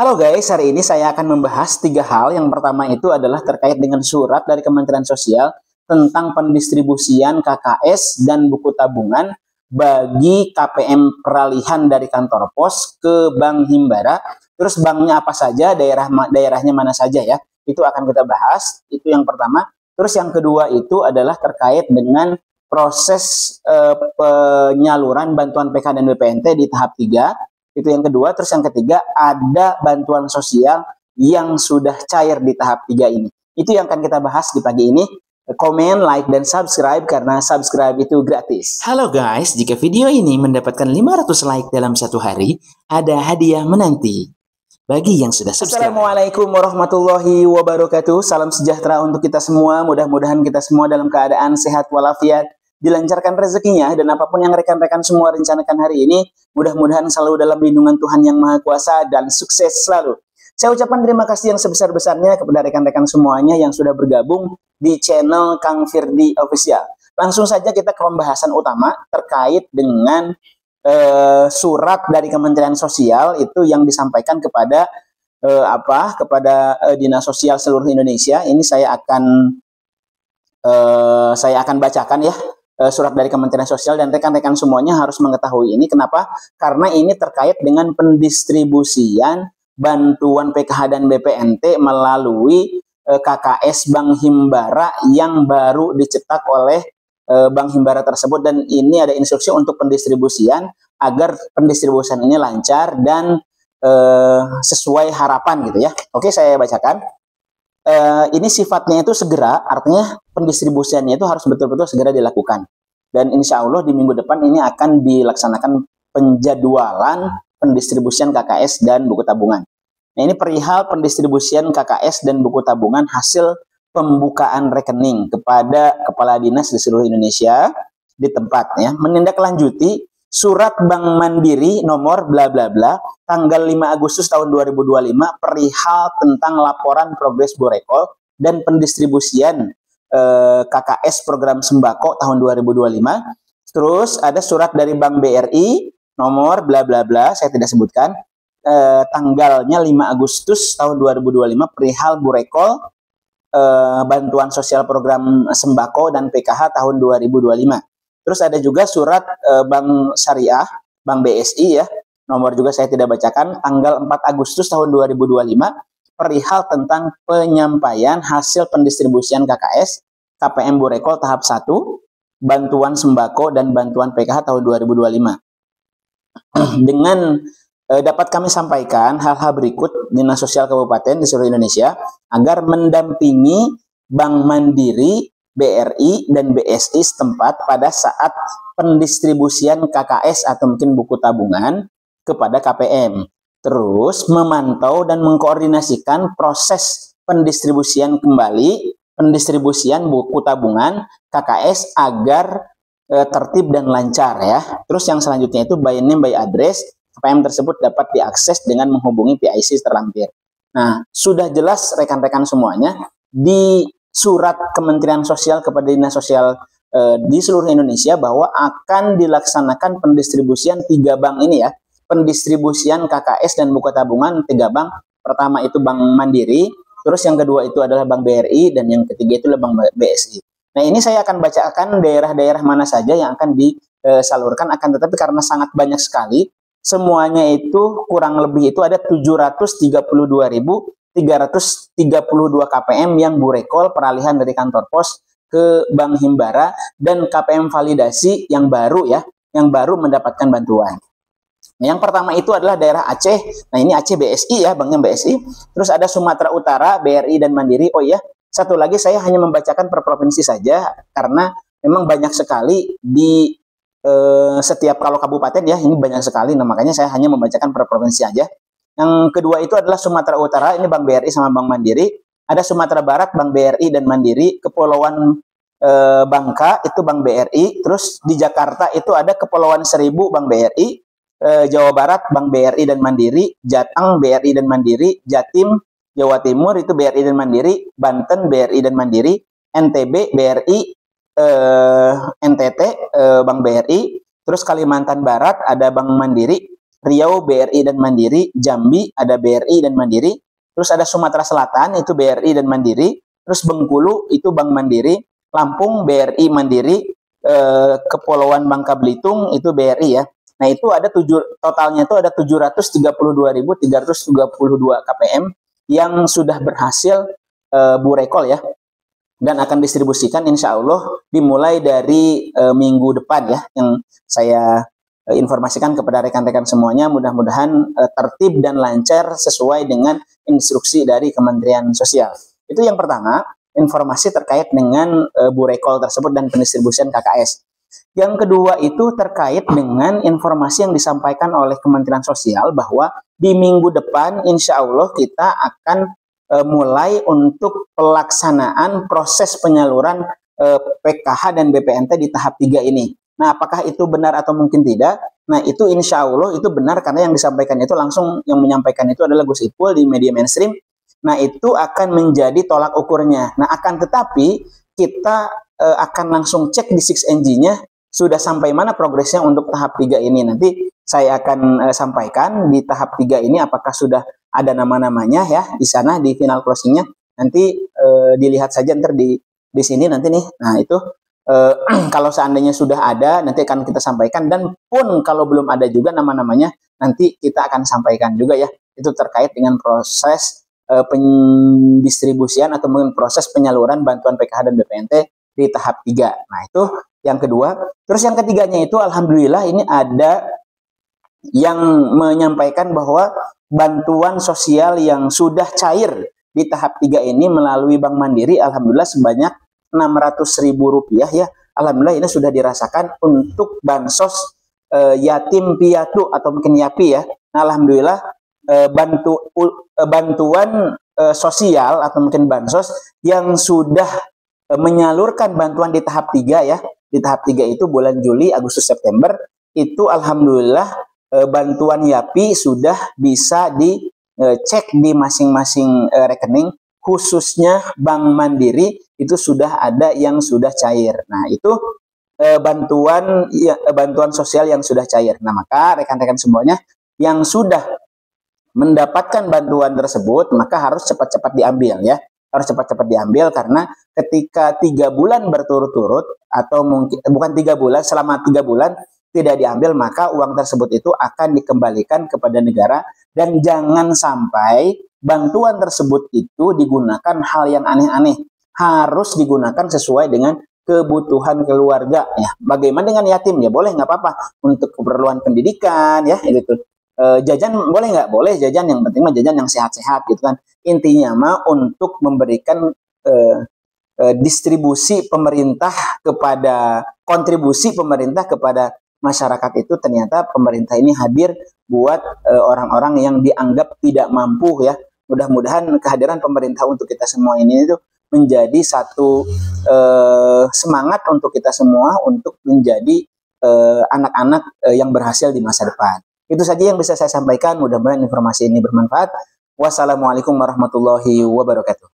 Halo guys, hari ini saya akan membahas tiga hal. Yang pertama itu adalah terkait dengan surat dari Kementerian Sosial tentang pendistribusian KKS dan buku tabungan bagi KPM peralihan dari kantor pos ke Bank Himbara. Terus banknya apa saja, daerahnya mana saja ya. Itu akan kita bahas, itu yang pertama. Terus yang kedua itu adalah terkait dengan proses penyaluran bantuan PK dan BPNT di tahap 3. Itu yang kedua. Terus yang ketiga, ada bantuan sosial yang sudah cair di tahap 3 ini. Itu yang akan kita bahas di pagi ini. Komen, like, dan subscribe karena subscribe itu gratis. Halo guys, jika video ini mendapatkan 500 like dalam satu hari, ada hadiah menanti. Bagi yang sudah subscribe. Assalamualaikum warahmatullahi wabarakatuh. Salam sejahtera untuk kita semua. Mudah-mudahan kita semua dalam keadaan sehat walafiat, dilancarkan rezekinya, dan apapun yang rekan-rekan semua rencanakan hari ini, mudah-mudahan selalu dalam lindungan Tuhan Yang Maha Kuasa dan sukses selalu. Saya ucapkan terima kasih yang sebesar-besarnya kepada rekan-rekan semuanya yang sudah bergabung di channel Kang Firdi Official. Langsung saja kita ke pembahasan utama terkait dengan surat dari Kementerian Sosial itu yang disampaikan kepada Dinas Sosial seluruh Indonesia. Ini saya akan bacakan ya. Surat dari Kementerian Sosial, dan rekan-rekan semuanya harus mengetahui ini. Kenapa? Karena ini terkait dengan pendistribusian bantuan PKH dan BPNT melalui KKS Bank Himbara yang baru dicetak oleh Bank Himbara tersebut, dan ini ada instruksi untuk pendistribusian agar pendistribusian ini lancar dan sesuai harapan gitu ya. Oke, saya bacakan. Ini sifatnya itu segera, artinya pendistribusiannya itu harus betul-betul segera dilakukan. Dan insya Allah di minggu depan ini akan dilaksanakan penjadwalan pendistribusian KKS dan buku tabungan. Nah, ini perihal pendistribusian KKS dan buku tabungan hasil pembukaan rekening kepada kepala dinas di seluruh Indonesia di tempatnya. Menindaklanjuti surat Bank Mandiri nomor bla bla bla tanggal 5 Agustus tahun 2025 perihal tentang laporan progres Borekol dan pendistribusian KKS program sembako tahun 2025. Terus ada surat dari Bank BRI nomor bla bla bla, saya tidak sebutkan, tanggalnya 5 Agustus tahun 2025 perihal Borekol, bantuan sosial program sembako dan PKH tahun 2025. Terus ada juga surat Bank Syariah, Bank BSI ya, nomor juga saya tidak bacakan, tanggal 4 Agustus tahun 2025, perihal tentang penyampaian hasil pendistribusian KKS, KPM Borekol tahap 1, bantuan sembako dan bantuan PKH tahun 2025. Dengan dapat kami sampaikan hal-hal berikut Dinas Sosial Kabupaten di seluruh Indonesia agar mendampingi Bank Mandiri, BRI, dan BSI setempat pada saat pendistribusian KKS atau mungkin buku tabungan kepada KPM. Terus memantau dan mengkoordinasikan proses pendistribusian kembali, pendistribusian buku tabungan KKS agar tertib dan lancar ya. Terus yang selanjutnya itu by name by address, KPM tersebut dapat diakses dengan menghubungi PIC terlampir. Nah, sudah jelas rekan-rekan semuanya di surat Kementerian Sosial kepada Dinas Sosial di seluruh Indonesia bahwa akan dilaksanakan pendistribusian 3 bank ini ya. Pendistribusian KKS dan buku tabungan 3 bank. Pertama itu Bank Mandiri, terus yang kedua itu adalah Bank BRI, dan yang ketiga itu adalah Bank BSI. Nah, ini saya akan bacakan daerah-daerah mana saja yang akan disalurkan, akan tetapi karena sangat banyak sekali, semuanya itu kurang lebih itu ada 732.332 KPM yang Borekol peralihan dari kantor pos ke Bank Himbara, dan KPM validasi yang baru ya, yang baru mendapatkan bantuan. Yang pertama itu adalah daerah Aceh. Nah, ini Aceh BSI ya, banknya BSI. Terus ada Sumatera Utara, BRI dan Mandiri. Oh iya, satu lagi saya hanya membacakan per provinsi saja karena memang banyak sekali di setiap kalau kabupaten ya, ini banyak sekali. Nah, makanya saya hanya membacakan per provinsi aja. Yang kedua itu adalah Sumatera Utara, ini Bank BRI sama Bank Mandiri. Ada Sumatera Barat, Bank BRI dan Mandiri. Kepulauan Bangka itu Bank BRI. Terus di Jakarta itu ada Kepulauan Seribu, Bank BRI. Jawa Barat, Bank BRI dan Mandiri. Jateng, BRI dan Mandiri. Jatim, Jawa Timur itu BRI dan Mandiri. Banten, BRI dan Mandiri. NTB, BRI. NTT, Bank BRI. Terus Kalimantan Barat ada Bank Mandiri. Riau BRI dan Mandiri, Jambi ada BRI dan Mandiri, terus ada Sumatera Selatan itu BRI dan Mandiri, terus Bengkulu itu Bank Mandiri, Lampung BRI Mandiri, Kepulauan Bangka Belitung itu BRI ya. Nah itu ada totalnya itu ada 732.332 KPM yang sudah berhasil Bu Rekol ya, dan akan distribusikan insya Allah dimulai dari minggu depan ya, yang saya informasikan kepada rekan-rekan semuanya. Mudah-mudahan tertib dan lancar sesuai dengan instruksi dari Kementerian Sosial. Itu yang pertama, informasi terkait dengan Bu Rekol tersebut dan pendistribusian KKS. Yang kedua itu terkait dengan informasi yang disampaikan oleh Kementerian Sosial bahwa di minggu depan insya Allah kita akan mulai untuk pelaksanaan proses penyaluran PKH dan BPNT di tahap 3 ini. Nah, apakah itu benar atau mungkin tidak? Nah, itu insya Allah itu benar karena yang disampaikan itu langsung, yang menyampaikan itu adalah Gus Ipul di media mainstream. Nah, itu akan menjadi tolak ukurnya. Nah, akan tetapi kita akan langsung cek di 6NG-nya sudah sampai mana progresnya untuk tahap 3 ini. Nanti saya akan sampaikan di tahap 3 ini apakah sudah ada nama-namanya ya di sana di final closingnya. Nanti dilihat saja ntar di sini nanti nih. Nah, itu kalau seandainya sudah ada nanti akan kita sampaikan, dan pun kalau belum ada juga nama-namanya nanti kita akan sampaikan juga ya. Itu terkait dengan proses pendistribusian atau mungkin proses penyaluran bantuan PKH dan BPNT di tahap 3. Nah, itu yang kedua. Terus yang ketiganya itu alhamdulillah ini ada yang menyampaikan bahwa bantuan sosial yang sudah cair di tahap 3 ini melalui Bank Mandiri alhamdulillah sebanyak Rp600.000 ya. Alhamdulillah ini sudah dirasakan untuk bansos yatim piatu atau mungkin YAPI ya. Nah, alhamdulillah bantuan sosial atau mungkin bansos yang sudah menyalurkan bantuan di tahap 3 ya. Di tahap 3 itu bulan Juli, Agustus, September itu alhamdulillah bantuan YAPI sudah bisa dicek di masing-masing rekening, khususnya Bank Mandiri itu sudah ada yang sudah cair. Nah, itu bantuan sosial yang sudah cair. Nah, maka rekan-rekan semuanya yang sudah mendapatkan bantuan tersebut maka harus cepat-cepat diambil ya. Harus cepat-cepat diambil karena ketika 3 bulan berturut-turut atau mungkin bukan 3 bulan, selama 3 bulan tidak diambil maka uang tersebut itu akan dikembalikan kepada negara, dan jangan sampai bantuan tersebut itu digunakan hal yang aneh-aneh. Harus digunakan sesuai dengan kebutuhan keluarga ya. Bagaimana dengan yatim ya, boleh nggak apa-apa untuk keperluan pendidikan ya gitu. Jajan boleh nggak? Boleh jajan, yang penting mah jajan yang sehat-sehat gitu kan. Intinya mah untuk memberikan distribusi pemerintah kepada, kontribusi pemerintah kepada masyarakat itu, ternyata pemerintah ini hadir buat orang-orang yang dianggap tidak mampu ya. Mudah-mudahan kehadiran pemerintah untuk kita semua ini itu menjadi satu semangat untuk kita semua untuk menjadi anak-anak yang berhasil di masa depan. Itu saja yang bisa saya sampaikan. Mudah-mudahan informasi ini bermanfaat. Wassalamualaikum warahmatullahi wabarakatuh.